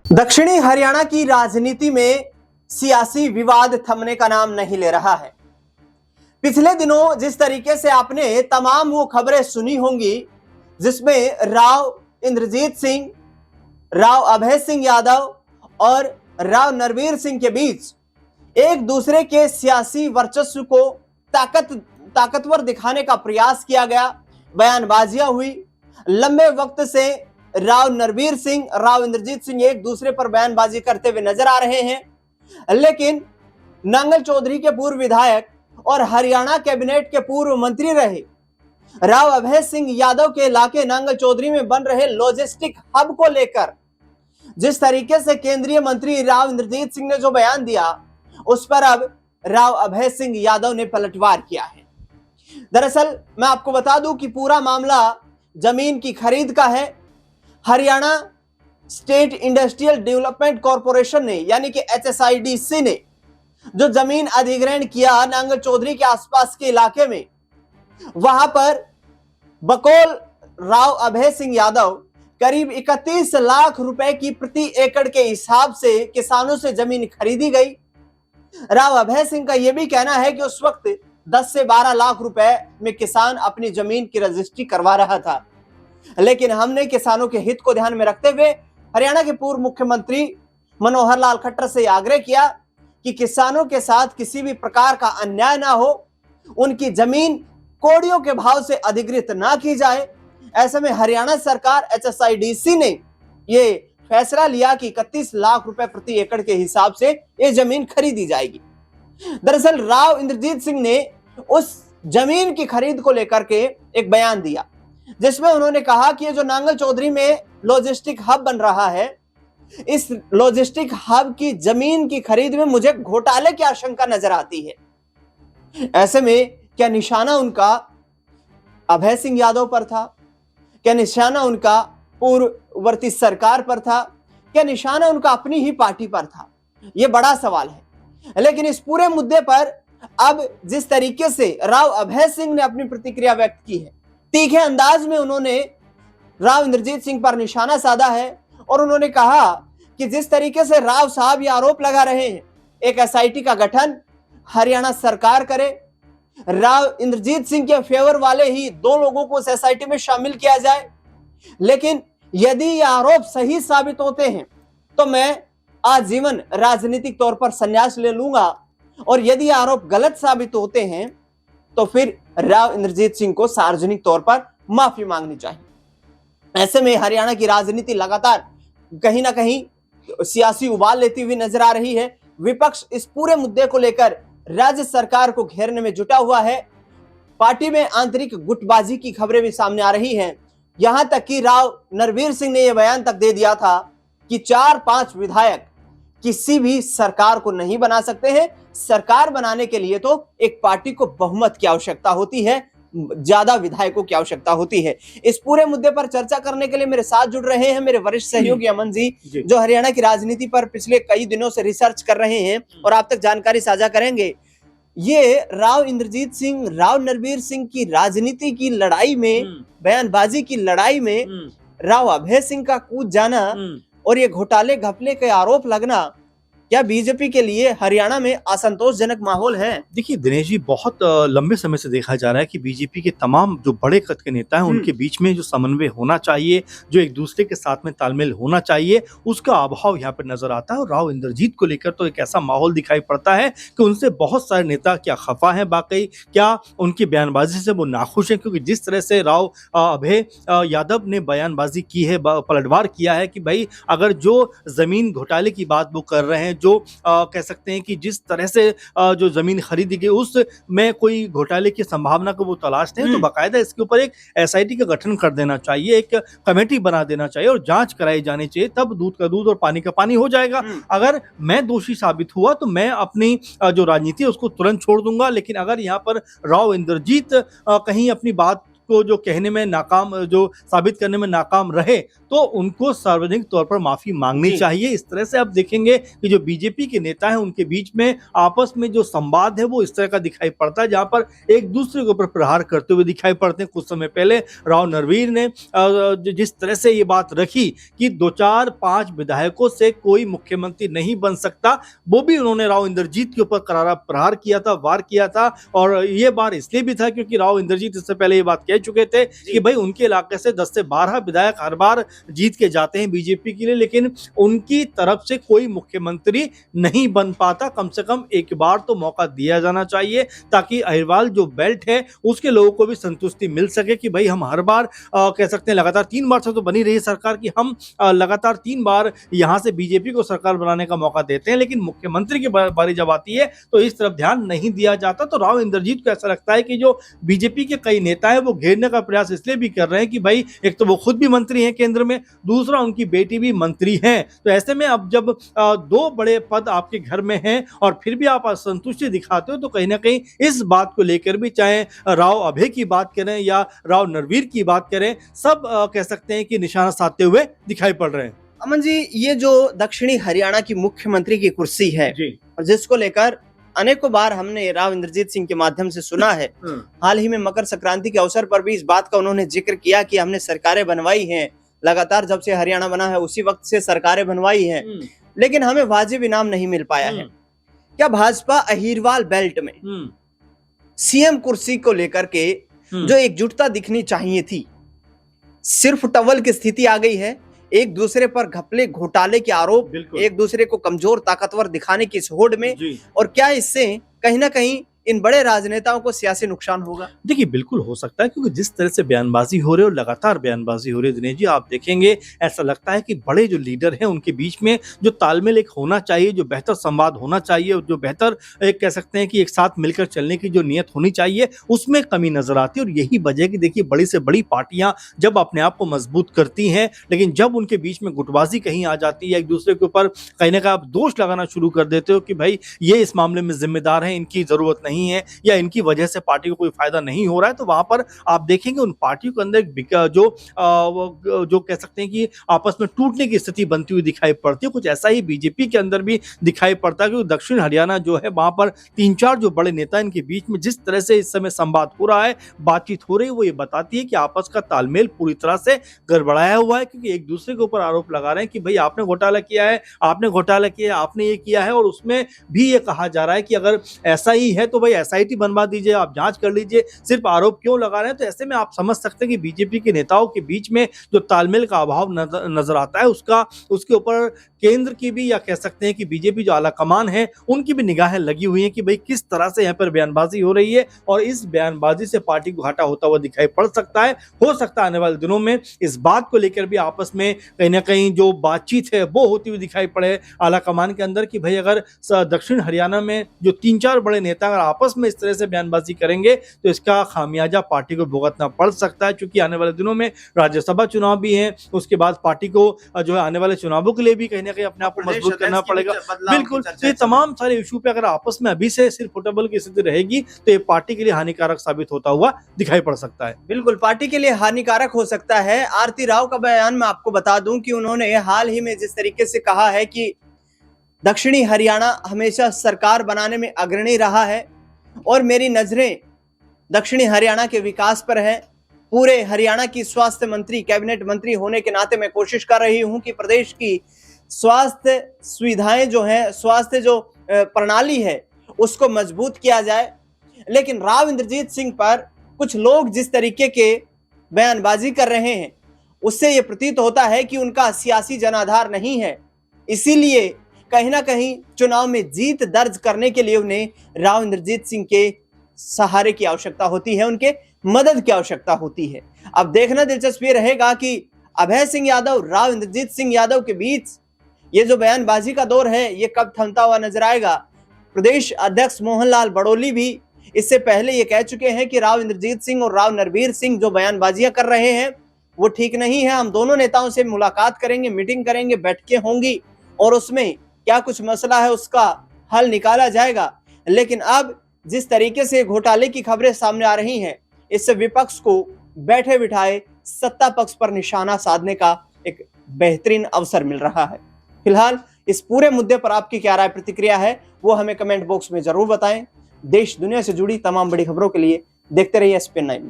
दक्षिणी हरियाणा की राजनीति में सियासी विवाद थमने का नाम नहीं ले रहा है। पिछले दिनों जिस तरीके से आपने तमाम वो खबरें सुनी होंगी जिसमें राव इंद्रजीत सिंह, राव अभय सिंह यादव और राव नरवीर सिंह के बीच एक दूसरे के सियासी वर्चस्व को ताकतवर दिखाने का प्रयास किया गया, बयानबाजियां हुई। लंबे वक्त से राव नरवीर सिंह, राव इंद्रजीत सिंह एक दूसरे पर बयानबाजी करते हुए नजर आ रहे हैं, लेकिन नांगल चौधरी के पूर्व विधायक और हरियाणा कैबिनेट के पूर्व मंत्री रहे राव अभय सिंह यादव के इलाके नांगल चौधरी में बन रहे लॉजिस्टिक हब को लेकर जिस तरीके से केंद्रीय मंत्री राव इंद्रजीत सिंह ने जो बयान दिया, उस पर अब राव अभय सिंह यादव ने पलटवार किया है। दरअसल मैं आपको बता दूं कि पूरा मामला जमीन की खरीद का है। Haryana state industrial development corporation ने यानी कि HSIDC ने जो जमीन अधिग्रहण किया नांगल चौधरी के आसपास के इलाके में, वहां पर बकौल राव अभय सिंह यादव करीब 31 लाख रुपए की प्रति एकड़ के हिसाब से किसानों से जमीन खरीदी गई। राव अभय सिंह का यह भी कहना है कि उस वक्त 10 से 12 लाख रुपए में किसान अपनी जमीन की रजिस्ट्री करवा रहा था, लेकिन हमने किसानों के हित को ध्यान में रखते हुए हरियाणा के पूर्व मुख्यमंत्री मनोहर लाल खट्टर से आग्रह किया कि किसानों के साथ किसी भी प्रकार का अन्याय ना हो, उनकी जमीन कौड़ियों के भाव से अधिग्रहित ना की जाए। ऐसे में हरियाणा सरकार HSIDC ने ये फैसला लिया कि 31 लाख रुपए प्रति एकड़ के हिसाब से ये जमीन खरीदी जाएगी। दरअसल राव इंद्रजीत सिंह ने उस जमीन की खरीद को लेकर के एक बयान दिया, जिसमें उन्होंने कहा कि ये जो नांगल चौधरी में लॉजिस्टिक हब बन रहा है, इस लॉजिस्टिक हब की जमीन की खरीद में मुझे घोटाले की आशंका नजर आती है। ऐसे में क्या निशाना उनका अभय सिंह यादव पर था? क्या निशाना उनका पूर्ववर्ती सरकार पर था? क्या निशाना उनका अपनी ही पार्टी पर था? यह बड़ा सवाल है। लेकिन इस पूरे मुद्दे पर अब जिस तरीके से राव अभय सिंह ने अपनी प्रतिक्रिया व्यक्त की है, तीखे अंदाज में उन्होंने राव इंद्रजीत सिंह पर निशाना साधा है और उन्होंने कहा कि जिस तरीके से राव साहब ये आरोप लगा रहे हैं एक SIT का गठन हरियाणा सरकार करे, राव इंद्रजीत सिंह के फेवर वाले ही 2 लोगों को उस SIT में शामिल किया जाए, लेकिन यदि ये आरोप सही साबित होते हैं तो मैं आजीवन राजनीतिक तौर पर संन्यास ले लूंगा, और यदि आरोप गलत साबित होते हैं तो फिर राव इंद्रजीत सिंह को सार्वजनिक तौर पर माफी मांगनी चाहिए। ऐसे में हरियाणा की राजनीति लगातार कहीं ना कहीं सियासी उबाल लेती हुई नजर आ रही है। विपक्ष इस पूरे मुद्दे को लेकर राज्य सरकार को घेरने में जुटा हुआ है। पार्टी में आंतरिक गुटबाजी की खबरें भी सामने आ रही हैं। यहां तक कि राव नरवीर सिंह ने यह बयान तक दे दिया था कि 4-5 विधायक किसी भी सरकार को नहीं बना सकते हैं। सरकार बनाने के लिए तो एक पार्टी को बहुमत की आवश्यकता होती है, ज्यादा विधायकों की आवश्यकता होती है। इस पूरे मुद्दे पर चर्चा करने के लिए मेरे साथ जुड़ रहे हैं मेरे वरिष्ठ सहयोगी अमन जी, जो हरियाणा की राजनीति पर पिछले कई दिनों से रिसर्च कर रहे हैं और आप तक जानकारी साझा करेंगे। ये राव इंद्रजीत सिंह, राव नरवीर सिंह की राजनीति की लड़ाई में, बयानबाजी की लड़ाई में राव अभय सिंह का कूद जाना और ये घोटाले घपले के आरोप लगना, क्या बीजेपी के लिए हरियाणा में असंतोषजनक माहौल है? देखिए दिनेश जी, बहुत लंबे समय से देखा जा रहा है कि बीजेपी के तमाम जो बड़े कद के नेता हैं उनके बीच में जो समन्वय होना चाहिए, जो एक दूसरे के साथ में तालमेल होना चाहिए, उसका अभाव यहाँ पर नजर आता है। और राव इंद्रजीत को लेकर तो एक ऐसा माहौल दिखाई पड़ता है कि उनसे बहुत सारे नेता क्या खफा हैं, वाकई क्या उनकी बयानबाजी से वो नाखुश है, क्योंकि जिस तरह से राव अभय यादव ने बयानबाजी की है, पलटवार किया है कि भाई अगर जो जमीन घोटाले की बात वो कर रहे हैं, जो कह सकते हैं कि जिस तरह से जो जमीन खरीदी गई उसमें कोई घोटाले की संभावना को वो तलाशते हैं, तो बाकायदा इसके ऊपर एक SIT का गठन कर देना चाहिए, एक कमेटी बना देना चाहिए और जांच कराई जानी चाहिए। तब दूध का दूध और पानी का पानी हो जाएगा। अगर मैं दोषी साबित हुआ तो मैं अपनी जो राजनीति है उसको तुरंत छोड़ दूंगा, लेकिन अगर यहाँ पर राव इंद्रजीत कहीं अपनी बात को जो कहने में नाकाम, जो साबित करने में नाकाम रहे, तो उनको सार्वजनिक तौर पर माफी मांगनी चाहिए। इस तरह से आप देखेंगे कि जो बीजेपी के नेता हैं उनके बीच में आपस में जो संवाद है वो इस तरह का दिखाई पड़ता है, जहां पर एक दूसरे के ऊपर प्रहार करते हुए दिखाई पड़ते हैं। कुछ समय पहले राव नरवीर ने जिस तरह से ये बात रखी कि 2-4-5 विधायकों से कोई मुख्यमंत्री नहीं बन सकता, वो भी उन्होंने राव इंद्रजीत के ऊपर करारा प्रहार किया था, वार किया था। और ये बार इसलिए भी था क्योंकि राव इंद्रजीत इससे पहले ये बात कह चुके थे कि भाई उनके इलाके से 10 से 12 विधायक हर बार जीत के जाते हैं बीजेपी के लिए, लेकिन उनकी तरफ से कोई मुख्यमंत्री नहीं बन पाता। कम से कम एक बार तो मौका दिया जाना चाहिए ताकि अहिरवाल जो बेल्ट है उसके लोगों को भी संतुष्टि मिल सके कि भाई हम हर बार कह सकते हैं, लगातार 3 बार से तो बनी रही सरकार कि हम लगातार 3 बार यहां से बीजेपी को सरकार बनाने का मौका देते हैं, लेकिन मुख्यमंत्री की बारी जब आती है तो इस तरफ ध्यान नहीं दिया जाता। तो राव इंद्रजीत को ऐसा लगता है कि जो बीजेपी के कई नेता है वो घेरने का प्रयास इसलिए भी कर रहे हैं कि भाई एक तो वो खुद भी मंत्री हैं केंद्र में, दूसरा उनकी बेटी भी मंत्री हैं। तो ऐसे में अब जब 2 बड़े पद आपके घर में हैं और फिर भी आप असंतुष्टि दिखाते हो, तो कहीं ना कहीं इस बात को लेकर भी, चाहे राव अभय की बात करें या राव नरवीर की बात करें, सब कह सकते हैं कि निशाना साधते हुए दिखाई पड़ रहे हैं। अमन जी, ये जो दक्षिणी हरियाणा की मुख्यमंत्री की कुर्सी है और जिसको लेकर अनेकों बार हमने राव इंद्रजीत सिंह के माध्यम से सुना है, हाल ही में मकर संक्रांति के अवसर पर भी इस बात का उन्होंने जिक्र किया कि हमने सरकारें बनवाई हैं, लगातार जब से हरियाणा बना है उसी वक्त से सरकारें बनवाई हैं, लेकिन हमें वाजिब इनाम नहीं मिल पाया है। क्या भाजपा अहिरवाल बेल्ट में सीएम कुर्सी को लेकर के जो एकजुटता दिखनी चाहिए थी, सिर्फ टवल की स्थिति आ गई है? एक दूसरे पर घपले घोटाले के आरोप, एक दूसरे को कमजोर ताकतवर दिखाने की इस होड़ में, और क्या इससे कहीं ना कहीं इन बड़े राजनेताओं को सियासी नुकसान होगा? देखिए, बिल्कुल हो सकता है, क्योंकि जिस तरह से बयानबाजी हो रही है और लगातार बयानबाजी हो रही है दिनेश जी, आप देखेंगे ऐसा लगता है कि बड़े जो लीडर हैं उनके बीच में जो तालमेल एक होना चाहिए, जो बेहतर संवाद होना चाहिए, जो बेहतर एक कह सकते हैं कि एक साथ मिलकर चलने की जो नियत होनी चाहिए, उसमें कमी नजर आती है। और यही वजह कि देखिए, बड़ी से बड़ी पार्टियां जब अपने आप को मजबूत करती हैं, लेकिन जब उनके बीच में गुटबाजी कहीं आ जाती है, एक दूसरे के ऊपर कहीं ना कहीं आप दोष लगाना शुरू कर देते हो कि भाई ये इस मामले में जिम्मेदार है, इनकी जरूरत नहीं है या इनकी वजह से पार्टी को कोई फायदा नहीं हो रहा है, तो वहां पर आप देखेंगे उन पार्टियों के अंदर जो कह सकते हैं कि आपस में टूटने की स्थिति बनती हुई दिखाई पड़ती है। कुछ ऐसा ही बीजेपी के अंदर भी दिखाई पड़ता है, क्योंकि दक्षिण हरियाणा जो है वहां पर 3-4 जो बड़े नेता इनके बीच में जिस तरह से इस समय संवाद हो रहा है, बातचीत हो रही है, वो ये बताती है कि आपस का तालमेल पूरी तरह से गड़बड़ाया हुआ है, क्योंकि एक दूसरे के ऊपर आरोप लगा रहे हैं कि भाई आपने घोटाला किया है, आपने घोटाला किया है, आपने ये किया है, और उसमें भी ये कहा जा रहा है कि अगर ऐसा ही है तो भाई SIT बनवा दीजिए, आप जांच कर लीजिए, सिर्फ आरोप क्यों लगा रहे हैं? तो ऐसे में आप समझ सकते हैं कि बीजेपी के नेताओं के बीच में जो तालमेल का अभाव नजर आता है, उसके ऊपर केंद्र की भी, या कह सकते हैं कि बीजेपी जो आला कमान है उनकी भी निगाहें लगी हुई हैं कि भाई किस तरह से यहाँ पर बयानबाजी हो रही है, और इस बयानबाजी से पार्टी को घाटा होता हुआ दिखाई पड़ सकता है। हो सकता है आने वाले दिनों में इस बात को लेकर भी आपस में कहीं ना कहीं जो बातचीत है वो होती हुई दिखाई पड़े आला कमान के अंदर, कि भाई अगर दक्षिण हरियाणा में जो 3-4 बड़े नेता अगर आपस में इस तरह से बयानबाजी करेंगे तो इसका खामियाजा पार्टी को भुगतना पड़ सकता है, क्योंकि आने वाले दिनों में राज्यसभा चुनाव भी हैं, उसके बाद पार्टी को जो है आने वाले चुनावों के लिए भी कहीं ना कहीं अपने आप को मजबूत करना पड़ेगा। बिल्कुल, ये तमाम सारे इशू पे अगर आपस में अभी से सिर्फ फुटबॉल की स्थिति रहेगी तो ये पार्टी के लिए हानिकारक साबित होता हुआ दिखाई पड़ सकता है। बिल्कुल, पार्टी के लिए हानिकारक हो सकता है। आरती राव का बयान मैं आपको बता दूं कि उन्होंने हाल ही में जिस तरीके से कहा है कि दक्षिणी हरियाणा हमेशा सरकार बनाने में अग्रणी रहा है और मेरी नजरें दक्षिणी हरियाणा के विकास पर है। पूरे हरियाणा की स्वास्थ्य मंत्री, कैबिनेट मंत्री होने के नाते मैं कोशिश कर रही हूं कि प्रदेश की स्वास्थ्य सुविधाएं जो हैं, स्वास्थ्य जो प्रणाली है उसको मजबूत किया जाए। लेकिन राव इंद्रजीत सिंह पर कुछ लोग जिस तरीके के बयानबाजी कर रहे हैं उससे यह प्रतीत होता है कि उनका सियासी जनाधार नहीं है, इसीलिए कहीं ना कहीं चुनाव में जीत दर्ज करने के लिए उन्हें राव इंद्रजीत सिंह के सहारे की आवश्यकता होती है, उनके मदद की आवश्यकता होती है। अब देखना दिलचस्प ये रहेगा कि अभय सिंह यादव, राव इंद्रजीत सिंह यादव के बीच ये जो बयानबाजी का दौर है ये कब थमता हुआ नजर आएगा। प्रदेश अध्यक्ष मोहनलाल बड़ोली भी इससे पहले ये कह चुके हैं कि राव इंद्रजीत सिंह और राव नरवीर सिंह जो बयानबाजियां कर रहे हैं वो ठीक नहीं है। हम दोनों नेताओं से मुलाकात करेंगे, मीटिंग करेंगे, बैठकें होंगी और उसमें क्या कुछ मसला है उसका हल निकाला जाएगा। लेकिन अब जिस तरीके से घोटाले की खबरें सामने आ रही हैं इससे विपक्ष को बैठे बिठाए सत्ता पक्ष पर निशाना साधने का एक बेहतरीन अवसर मिल रहा है। फिलहाल इस पूरे मुद्दे पर आपकी क्या राय प्रतिक्रिया है वो हमें कमेंट बॉक्स में जरूर बताएं। देश दुनिया से जुड़ी तमाम बड़ी खबरों के लिए देखते रहिए SPN9 न्यूज़।